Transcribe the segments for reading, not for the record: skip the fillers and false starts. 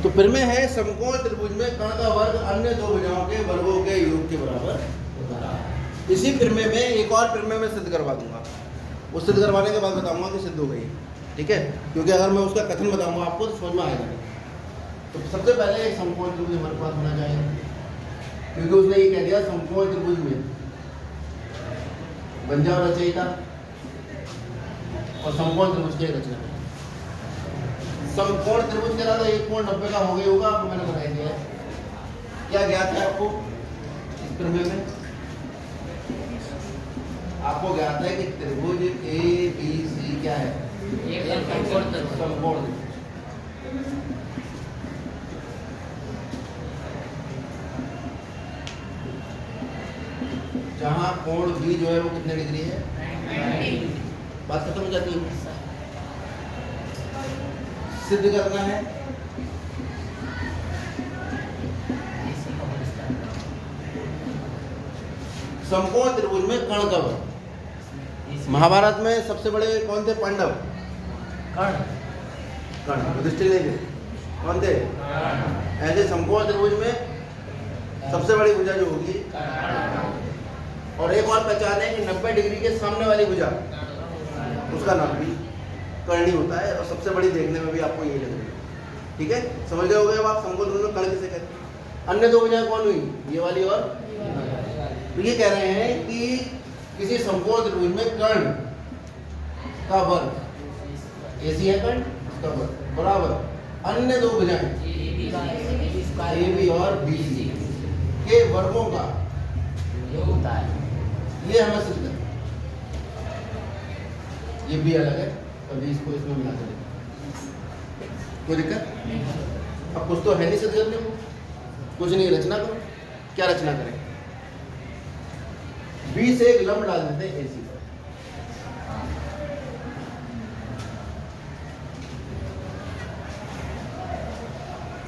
तो फिर में है समकोण त्रिभुज में कर्ण का वर्ग अन्य दो भुजाओं के वर्गों के योग के बराबर होता है। इसी फिरमे में एक और फिरमे में सिद्ध करवा दूंगा, वो सिद्ध करवाने के बाद बताऊंगा कि सिद्ध हो गई, ठीक है, क्योंकि अगर मैं उसका कथन बताऊंगा आपको तो समझ में आएगा नहीं। तो सबसे पहले एक समकोण त्रिभुज हमारे पास होना चाहिए, क्योंकि उसने ये कह दिया समकोण त्रिभुज में बन जाओ रचयिता और समकोण त्रिभुज के रचना। समकोण त्रिभुज के अलावा एक कोण 90 का हो गया होगा, आपको मैंने बताया दिया है। क्या ज्ञात है आपको इस प्रमेय में? आपको ज्ञात है कि त्रिभुज ए बी सी क्या है? समकोण। जहां कोण बी जो है वो कितने डिग्री है? बात खत्म हो जाती है। सिद्ध करना है समकोण त्रिभुज में कर्ण का वर्ग। महाभारत में सबसे बड़े कौन थे? पांडव। कर्ण युधिष्ठिर नहीं थे, कौन थे? ऐसे समकोण त्रिभुज में सबसे बड़ी भुजा जो होगी, और एक और पहचान है कि 90 डिग्री के सामने वाली भुजा उसका नाम भी कर्णी होता है, और सबसे बड़ी देखने में भी आपको यही लगेगी, ठीक है। समझ गए होगे अब आप समकोण त्रिभुज में कर्ण किसे कहते हैं। अन्य दो भुजाएं कौन हुई? ये वाली और तो ये कह रहे हैं कि किसी समकोण त्रिभुज में कर्ण का वर्ग एसी है, कर्ण उसका वर्ग बराबर अन्य दो भुजाएं ए बी और बी सी के वर्गों का योग होता है। ये हमें सिद्ध है। ये भी अलग है, कभी इसको इसमें मिला कर कोई दिक्कत? अब कुछ तो है नहीं सिद्ध करने को, कुछ नहीं, रचना करो। क्या रचना करें? बी से एक लंब डाल देते हैं एसी पर।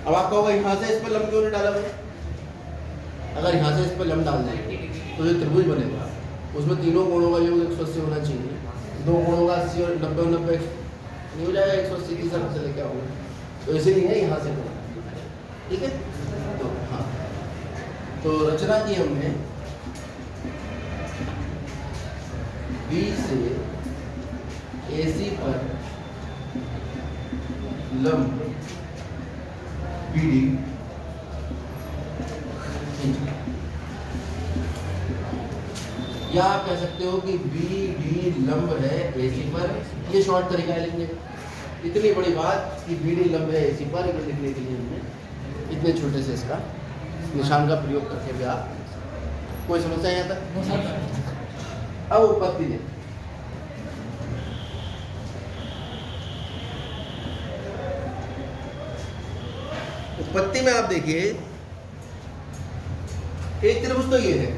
अब आप कहोगे यहां से इस पर लंब क्यों नहीं डाला भाई? अगर यहां से इस पर लंब डाल देंगे तो जो त्रिभुज बनेगा उसमें तीनों कोणों का योग 180 होना चाहिए। दो कोणों का 80 और 90 90 नहीं हो जाएगा, 180 की तरफ से लेके आओगे, तो इसीलिए यहाँ से करना, ठीक है। तो हाँ, तो रचना की हमने बी से एसी पर लंब बीडी, या आप कह सकते हो कि बी डी लंब है एसी पर। ये शॉर्ट तरीका है लिखने का। इतनी बड़ी बात कि बी डी लंब है एसी पर, ये लिखने के लिए हमने इतने छोटे से इसका निशान का प्रयोग करके भी आप कोई समस्या यहाँ तक। अब उत्पत्ति दें। उत्पत्ति में आप देखिए, एक त्रिभुज तो ये है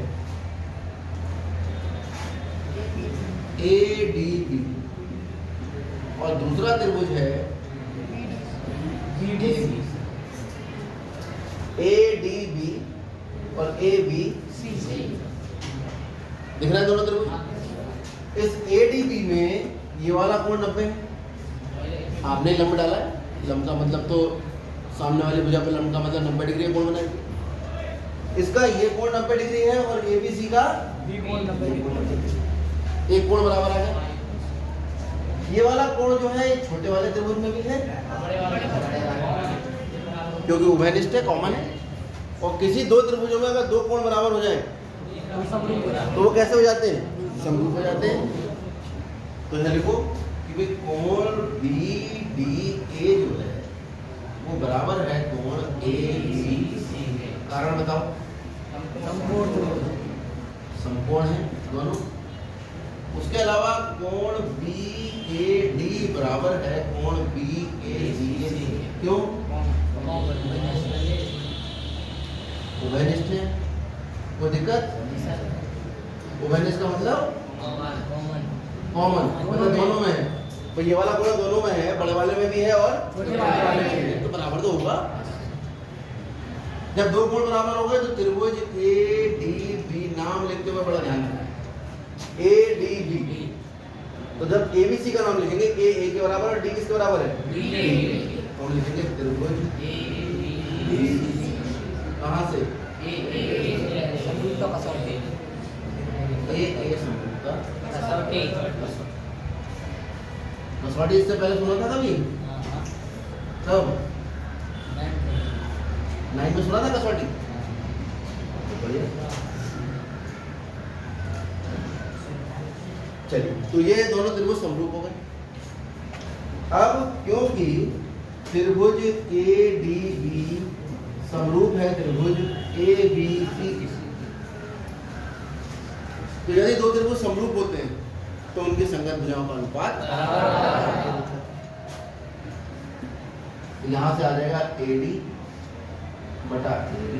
ए डी बी, और दूसरा त्रिभुज है B D C. A D B और ए बी सी दिख रहा है दोनों त्रिभुज। इस ए डी बी में ये वाला कोण 90 है। आपने लंब डाला है, लंब का मतलब तो सामने वाली भुजा पे लंब का मतलब 90 डिग्री कोण बनाएंगे। इसका ये कोण 90 डिग्री है और ए बी सी का भी कोण 90 डिग्री, एक कोण बराबर आ गया। ये वाला कोण जो है छोटे वाले त्रिभुज में भी है, क्योंकि उभयनिष्ठ है, कॉमन है। और किसी दो त्रिभुजों में अगर दो कोण बराबर हो जाए तो वो कैसे हो जाते हैं? समरूप हो जाते हैं। तो यहाँ लिखो कि कोण बी डी ए जो है वो बराबर है कोण ए बी सी। कारण बताओ? समकोण है दोनों। उसके अलावा कोण बी ए डी बराबर है कोण बी ए सी। क्यों? उभयनिष्ठ है। कोई दिक्कत? उभयनिष्ठ का मतलब कॉमन, मतलब दोनों में है। तो ये वाला कोण दोनों में है, बड़े वाले में भी है और छोटे वाले में भी है, तो बराबर तो होगा। जब दो कोण बराबर हो गए तो त्रिभुज ए डी बी, नाम लिखते हुए बड़ा ध्यान रखना, ए डी बी। तो जब ए बी सी का नाम लिखेंगे, ए के बराबर और डी किसके बराबर है? डी। तो लिखेंगे त्रिभुज कसौटी इससे पहले सुना था कभी? कब? 9 में सुना था कसौटी? बढ़िया। चलिए, तो ये दोनों त्रिभुज समरूप हो गए। अब क्योंकि त्रिभुज ADB समरूप है त्रिभुज ABC की, तो यदि दो त्रिभुज समरूप होते हैं तो उनकी संगत भुजाओं का अनुपात यहां से आ जाएगा AD बटा AB,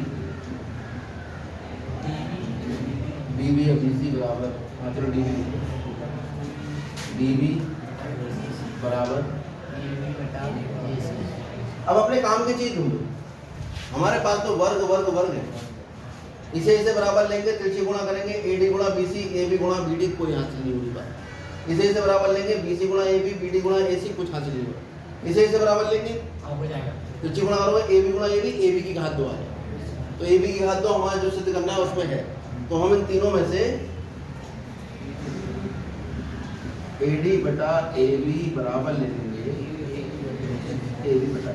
BB और BC बराबर, चलो DB बराबर। अब अपने काम की चीज ढूंढो। हमारे पास तो वर्ग वर्ग वर्ग है, इसे बराबर लेंगे, तिरछी गुणा करेंगे, AD गुणा BC, AB गुणा BD, कोई हासिल नहीं होगी बात। इसे बराबर लेंगे, BC गुणा AB, BD गुणा AC, कुछ हासिल नहीं होगा। इसे बराबर लेंगे, तिरछी गुणा करोगे, AB गुणा AB, AB की घात 2 आ जाएगा। तो AB की घात 2 हमारा जो सिद्ध करना है उसमें है, तो हम इन तीनों में से AD बटा AB बराबर ले लेंगे AB बटा।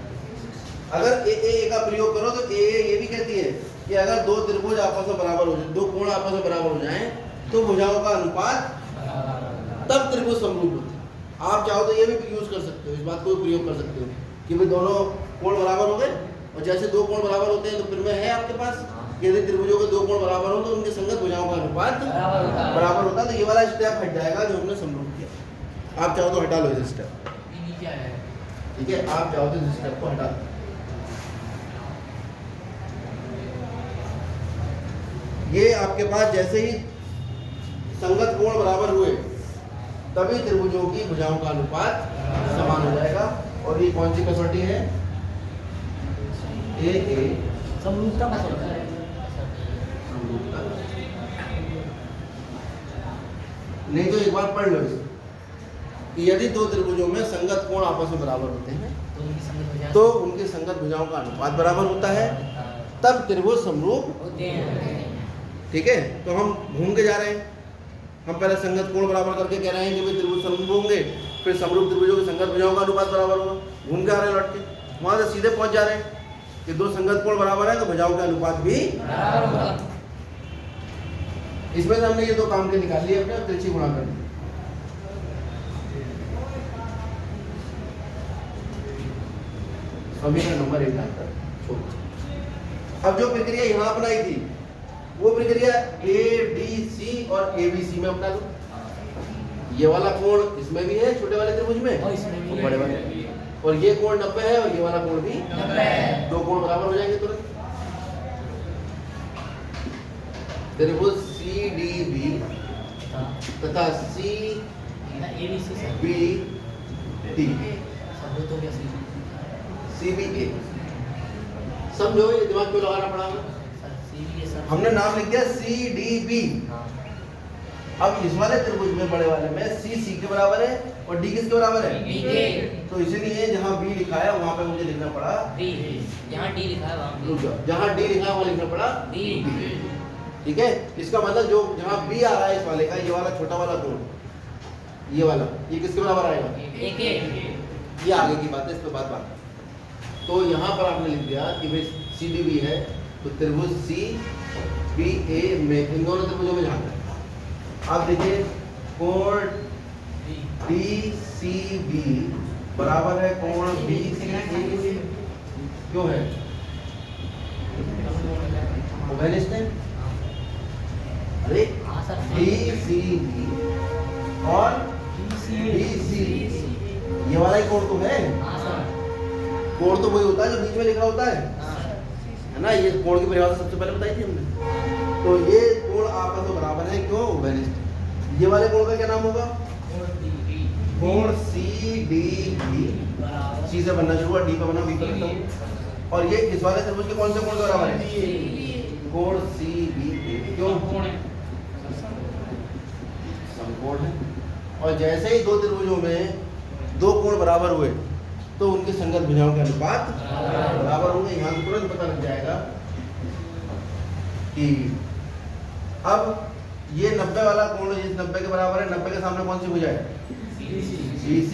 अगर ए का प्रयोग करो तो ये भी कहती है कि अगर दो त्रिभुज आपस में बराबर हो जाए, दो कोण आपस में बराबर हो जाएं, तो भुजाओं का अनुपात तब त्रिभुज समरूप होते हैं। आप चाहो तो ये भी यूज कर सकते हो, इस बात को भी प्रयोग कर सकते हो कि भाई दोनों कोण बराबर हो गए, और जैसे दो कोण बराबर होते हैं तो फिर में है आपके पास, यदि त्रिभुजों के दो कोण बराबर हो तो उनकी संगत भुजाओं का अनुपात बराबर होता है। तो ये वाला स्टेप हट जाएगा जो हमने समरूप किया। आप चाहो तो हटा लो इस स्टेप, ठीक है? आप चाहो तो इस स्टेप को हटा दो। ये आपके पास जैसे ही संगत कोण बराबर हुए तभी त्रिभुजों की भुजाओं का अनुपात समान हो जाएगा। और ये कौन सी कसौटी है? समरूपता कसौटी। नहीं तो एक बार पढ़ लो कि यदि दो त्रिभुजों में संगत कोण आपस में बराबर होते हैं तो उनकी संगत भुजाओं का अनुपात बराबर होता है, तब त्रिभुज समरूप होते हैं। ठीक है? तो हम घूम के जा रहे हैं, हम पहले संगत कोण बराबर करके कह रहे हैं कि भाई त्रिभुज समरूप होंगे, फिर समरूप त्रिभुजों की संगत भुजाओं का अनुपात बराबर होगा। घूम के आ रहे हैं, लौट के वहां से सीधे पहुंच जा रहे हैं कि दो संगत कोण बराबर है तो भुजाओं का अनुपात भी बराबर होगा। इसमें से हमने ये दो काम के निकाल लिए अपने, तिरछी गुणा कर दी। समीकरण नंबर 1 आंसर। अब जो प्रक्रिया यहाँ अपनाई थी वो प्रक्रिया ADC और ABC में अपना दो। ये वाला कोण इसमें भी है, छोटे वाले त्रिभुज में, और बड़े वाले, और ये कोण 90 है और ये वाला कोण भी 90 है। दो कोण बराबर हो जाएंगे तुरंत। त्रिभुज CDB तथा CBD, CBA। समझो, ये दिमाग क्यों लगाना पड़ा हमें? हमने नाम लिख दिया CDB। अब इस वाले त्रिभुज में, बड़े वाले में, C के बराबर है और D किसके बराबर है? B के। तो इसलिए जहाँ B लिखा है वहां पे मुझे लिखना पड़ा D। जहाँ D लिखा है वहां लिखना पड़ा D। ठीक है? इसका मतलब जो जहाँ B आ रहा है इस वाले का, ये वाला छोटा वाला कोण, ये वाला, ये किसके बराबर आएगा? A के। ये आगे की बात है, इस पे बात। तो यहाँ पर आपने लिख दिया कि भाई CDB है तो त्रिभुज CBA में इन दोनों त्रिभुजों में जाना है। आप देखिए कोण DCB बराबर है कोण BCA। क्यों है? ओवेलिस्ट है। अरे DCB और BC, ये वाला ही कोण तो है। कोण तो वही होता है जो बीच में लिखा होता है ना? ये कोण की परिभाषा सबसे पहले बताई थी हमने। तो ये कोण आपस में बराबर है, क्यों? ओवेलिस्ट। ये वाले कोण का क्या नाम होगा? कोण CDB। C से बनना शुरू हुआ, D पे बना, B पे लगता हूं। और ये इस वाले त्रिभुज के कौन से कोण के बराबर है? कोण CBA। क्यों? समकोण है। और जैसे ही दो त्रिभुजों में दो कोण बराबर हुए तो उनकी संगत भुजाओं के अनुपात बराबर होंगे। यहाँ से तुरंत पता लग जाएगा कि अब ये 90 वाला कोण इस 90 के बराबर है, 90 के सामने कौन सी भुजा है? BC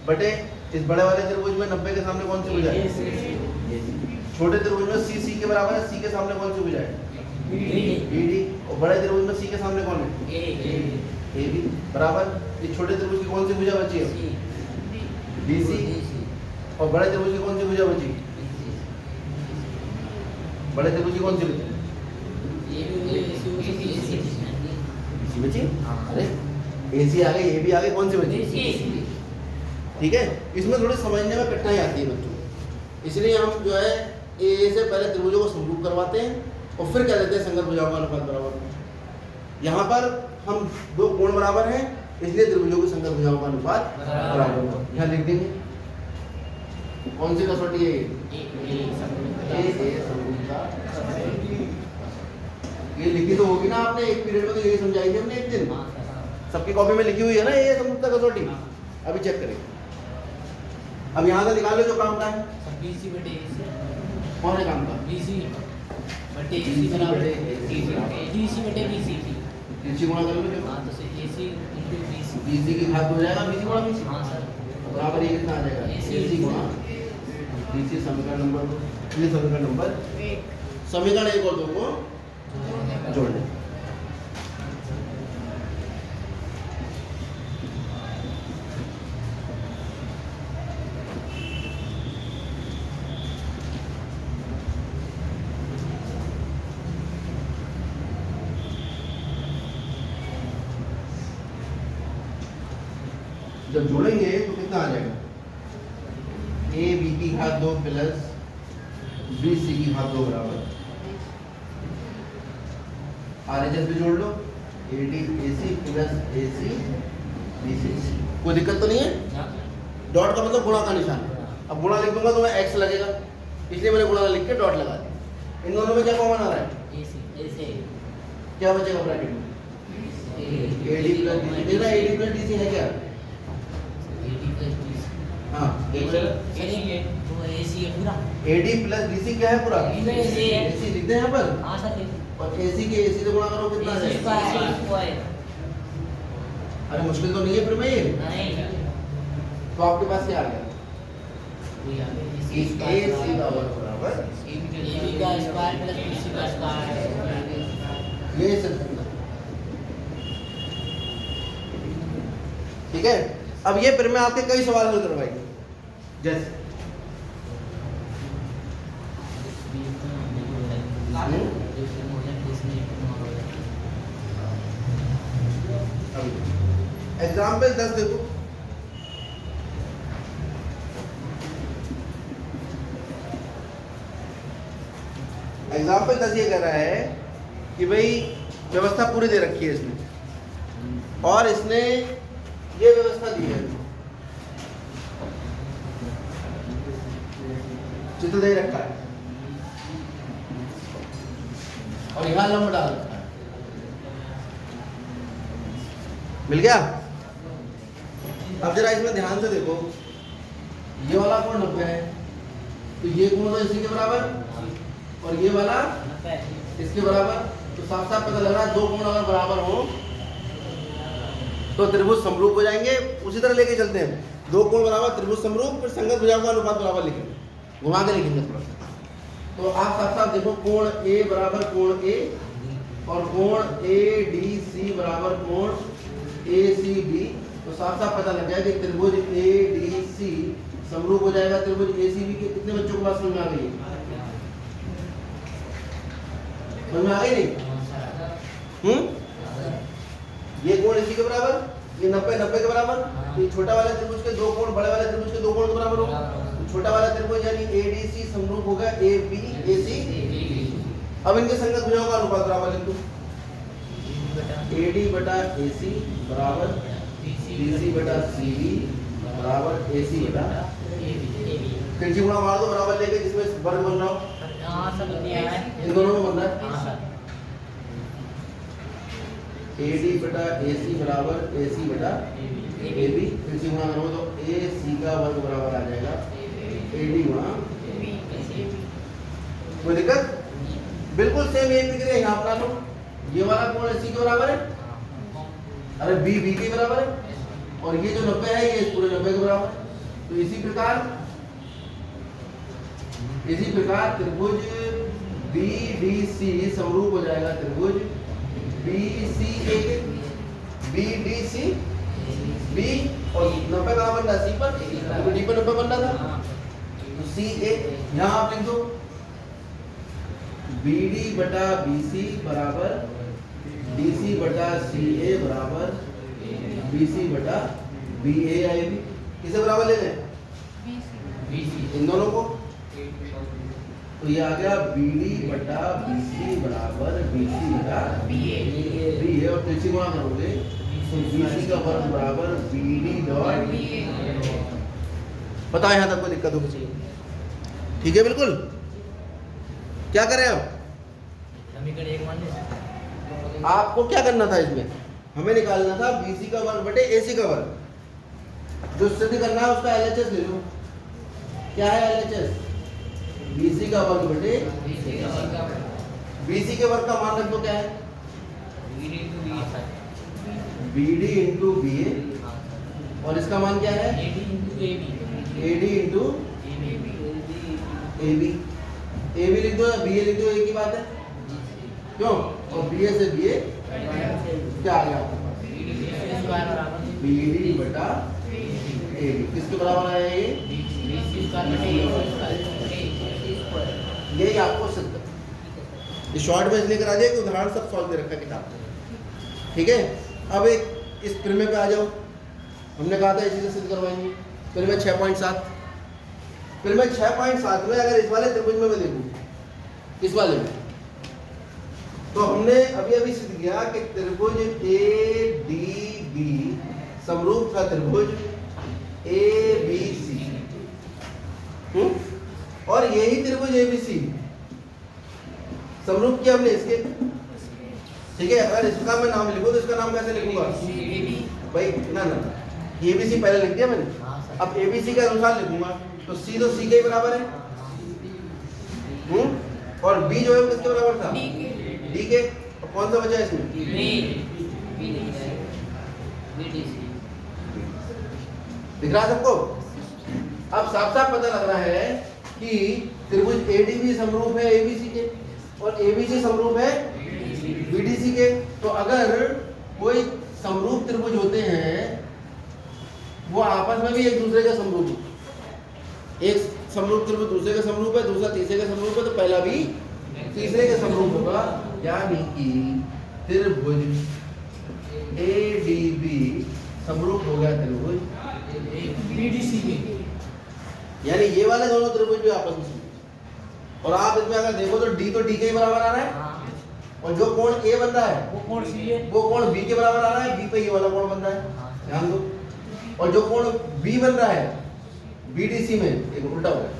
बटे इस बड़े वाले त्रिभुज में 90 के सामने कौन सी भुजा है? छोटे त्रिभुज में C के बराबर है, C के सामने कौन सी भुजा है? BD। और बड़े त्रिभुज में C के सामने कौन है? AB बराबर इस छोटे त्रिभुज की कौन सी भुजा बची है? BC। और बड़े त्रिभुज की कौन सी भुजा बची? बड़े त्रिभुज की कौन सी बची? बची? अरे AC आ गई, AB आ गई, कौन सी बची? ठीक है, इसमें थोड़ी समझने में कठिनाई आती है बच्चों, इसलिए हम जो है ए से पहले त्रिभुजों को समरूप करवाते हैं और फिर क्या देते हैं संगत भुजाओं का अनुपात बराबर। यहाँ पर हम दो कोण बराबर हैं, इसलिए त्रिभुजों की संगत भुजाओं का अनुपात बराबर। यहाँ लिख देंगे कौन सी कसौटी है ये लिखी तो होगी ना आपने, एक पीरियड में तो यही समझाई थी हमने एक दिन, सबकी कॉपी में लिखी हुई है ना ये समरूपता कसौटी। अभी चेक करें, अब यहाँ से निकाल लो जो काम का है। BC बटे AC कौन है काम का? BC बटे AC बराबर DC बटे BC BC गुणा कर लो जो। हाँ तो AC into BC BC की घात हो जाएगा BC गुणा BC। हाँ सर बराबर ये कितना आ जाएगा? AC गुणा BC समीकरण नंबर 2, ये समीकरण नंबर 1। समीकरण 1 और 2 को जोड़ दें। जब जोड़ेंगे तो कितना आ जाएगा? AB की घात 2 प्लस BC की घात 2 बराबर RHS भी जोड़ लो, AD AC plus AC BC। कोई दिक्कत तो नहीं है? डॉट का मतलब गुणा का निशान। अब गुणा लिख दूंगा तो मैं x लगेगा, इसलिए मैंने गुणा लिख के डॉट लगा दिया। इन दोनों में क्या कॉमन आ रहा है? AC क्या बचेगा ब्रैकेट में? AD plus BC। देखना AD प्लस DC है क्या? हाँ तो AC है पूरा। AD प्लस BC क्या है पूरा? AC है। AC लिखते हैं यहाँ पर, हाँ सर और AC के AC से गुणा करो कितना आ जाएगा? अरे मुश्किल तो नहीं है फिर में ये, नहीं तो आपके पास क्या आ गया? AC का वर्ग बराबर AB का स्क्वायर प्लस BC का स्क्वायर। ये सब ठीक है। अब ये फिर में आपके कई सवाल हल करवाएंगे, जैसे एग्जाम्पल 10 देखो। एग्जाम्पल 10 ये कह रहा है कि भाई व्यवस्था पूरी दे रखी है इसने, और इसने ये व्यवस्था दी है, चित्र दे रखा है और यहां लंब डाल रखा है। मिल गया? अब जरा इसमें ध्यान से देखो, ये वाला कोण 90 है, तो ये कोण तो इसी के बराबर और ये वाला इसके बराबर, तो साफ साफ पता लग रहा है दो कोण अगर बराबर हो तो त्रिभुज समरूप हो जाएंगे। उसी तरह लेके चलते हैं, दो कोण बराबर त्रिभुज समरूप, फिर संगत भुजाओं का अनुपात बराबर लिखेंगे, घुमा के लिखेंगे थोड़ा सा। तो आप साफ साफ देखो, कोण A बराबर कोण A और कोण ADC बराबर कोण ACB, तो साफ साफ पता लग जाएगा कि त्रिभुज ADC समरूप हो जाएगा त्रिभुज ACB के। कितने बच्चों को बात समझ में आ गई? समझ में आ गई नहीं? ये कोण इसी के बराबर, ये 90 के बराबर, तो ये छोटा वाला त्रिभुज के दो कोण बड़े वाले त्रिभुज के दो कोण के बराबर होगा। तो छोटा वाला त्रिभुज यानी ADC समरूप होगा AB AC। अब इनके संगत भुजाओं का अनुपात बराबर लिख दो, AD बटा AC बराबर BC बटा CD बराबर AC बटा तिरछी गुणा मार दो बराबर लेके, जिसमें वर्ग बन रहा हो इन दोनों में बन रहा है। AD बटा AC बराबर AC बटा AB, तिरछी गुणा करो तो AC का वर्ग बराबर आ जाएगा AD गुणा। कोई दिक्कत? बिल्कुल सेम यही प्रक्रिया यहाँ अपना लो, ये वाला कोण AC के बराबर है, अरे B B के बराबर है, और ये जो 90 है ये इस पूरे 90 के बराबर है। तो इसी प्रकार त्रिभुज BDC समरूप हो जाएगा त्रिभुज BCA के, BDC B और 90 कहाँ बन रहा है C पर, तो D पर 90 बन रहा था, तो CA यहाँ आप लिख दो BD बटा BC बराबर DC बटा CA बराबर BC बटा BA या AB, किसे बराबर ले लें, इन दोनों को, तो ये आ गया BD बटा BC बराबर BC बटा BA और तीसरी गुणा करोगे तो BC का वर्ग बराबर BD डॉट बताओ यहाँ तक कोई दिक्कत हो किसी, ठीक है बिल्कुल। क्या करें अब, समीकरण 1 मान लीजिए। आपको क्या करना था इसमें, हमें निकालना था BC का वर्ग बटे AC का वर्ग, जो सिद्ध करना है उसका LHS ले लो। क्या है LHS, BC का वर्ग बटे BC के वर्ग का मान रख दो, क्या है BD इंटू BA, और इसका मान क्या है AD इंटू AB, AB लिख दो या BA लिख दो, एक ही बात है, क्यों, और BA से BA क्या आ गया आपके पास BD बटा AB, किसके बराबर आया ये, यही आपको सिद्ध, ये शॉर्ट में लेकर आ जाए कि उदाहरण सब सॉल्व दे रखा है किताब में, ठीक है। अब एक इस प्रमेय पे आ जाओ, हमने कहा था इसी से सिद्ध करवाएंगे। प्रमेय 6.7, प्रमेय 6.7 में अगर इस वाले त्रिभुज में मैं देखूं, इस वाले में, तो हमने अभी अभी सिद्ध किया कि त्रिभुज ADB समरूप था त्रिभुज ABC, और यही त्रिभुज ABC समरूप किया हमने इसके, ठीक है। अगर इसका मैं नाम लिखूं तो इसका नाम कैसे लिखूंगा भाई, ना ABC पहले लिख दिया मैंने, अब ABC के अनुसार लिखूंगा, तो C तो C के ही बराबर है, और B जो है वो किसके बराबर था, D के, और कौन सा बचा है इसमें, दिख रहा है सबको। अब साफ साफ पता लग रहा है कि त्रिभुज ADB समरूप है ABC के, और ABC समरूप है BDC के। तो अगर कोई समरूप त्रिभुज होते हैं वो आपस में भी एक दूसरे के समरूप, एक समरूप त्रिभुज दूसरे के समरूप है, दूसरा तीसरे के समरूप है, तो पहला भी तीसरे के समरूप होगा, यानी कि त्रिभुज ADB समरूप हो गया त्रिभुज BDC के, यानी ये वाले दोनों त्रिभुज भी आपस में समरूप। और आप इसमें अगर देखो तो D तो D के ही बराबर आ रहा है, और जो कोण A बन रहा है वो कोण B के बराबर आ रहा है, B पे ये वाला कोण बन रहा है, ध्यान दो। और जो कोण B बन रहा है BDC में, एक उल्टा हो गया,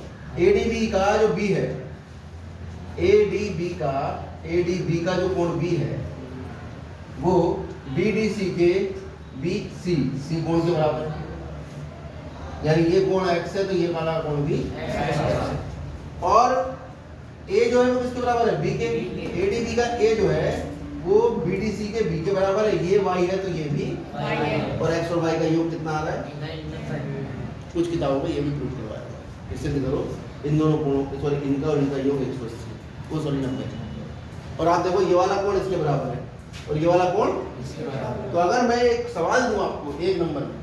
ADB का जो B है, ADB का जो कोण B है वो BDC के BC कोण के बराबर है, यानी ये कोण X है तो ये वाला कोण भी X है। और A जो है वो किसके बराबर है, B के, ADB का A जो है वो BDC के B के बराबर है, ये Y है तो ये भी Y है, और X और Y का योग कितना आ रहा है, कुछ किताबों में ये भी प्रूफ करवाया हुआ है, इससे भी करो इन दोनों कोणों, सॉरी इनका और इनका योग 180, वो सॉरी 90, और आप देखो ये वाला कोण इसके बराबर है और ये वाला कोण इसके बराबर। तो अगर मैं एक सवाल दूं आपको 1 नंबर में,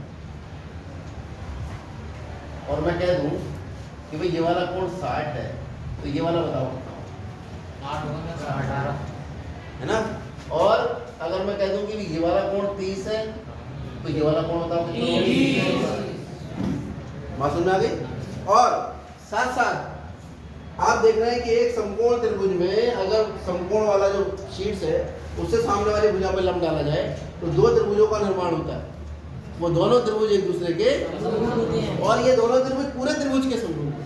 और मैं कह दूं कि भाई ये वाला कोण 60 है, तो ये वाला बताओ कितना होगा, है ना। और अगर मैं कह दूं कि ये वाला कोण 30 है, तो ये वाला कोण बताओ कितना होगा, बात समझ में आ गई। और साथ साथ आप देख रहे हैं कि एक समकोण त्रिभुज में अगर समकोण वाला जो शीर्ष है उससे सामने वाली भुजा पर लंब डाला जाए तो 2 त्रिभुजों का निर्माण होता है, वो दोनों त्रिभुज एक दूसरे के, और ये दोनों त्रिभुज पूरे त्रिभुज के समरूप हैं,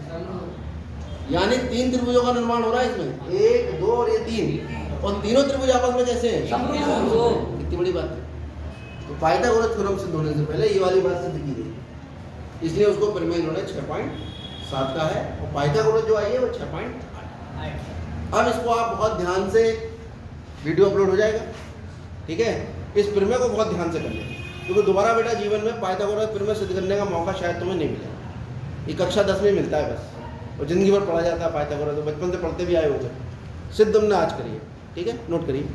यानी 3 त्रिभुजों का निर्माण हो रहा है इसमें, 1 2 और ये 3, और तीनों त्रिभुज आपस में कैसे हैं, कितनी बड़ी बात है। तो पाइथागोरस थ्योरम सिद्ध होने से पहले ये वाली बात सिद्ध की गई, इसलिए उसको प्रमेय इन्होंने 6.7 का है, और पाइथागोरस जो आई है वो 6.8। अब इसको आप बहुत ध्यान से वीडियो अपलोड हो जाएगा, ठीक है। इस प्रमेय को बहुत ध्यान से करना, क्योंकि दोबारा बेटा जीवन में पाइथागोरस प्रमेय सिद्ध करने का मौका शायद तुम्हें नहीं मिलेगा। ये कक्षा 10 में मिलता है बस, और ज़िंदगी भर पढ़ा जाता है पाइथागोरस, तो बचपन से पढ़ते भी आए होंगे। सिद्ध हमने आज करिए, ठीक है, नोट करिए।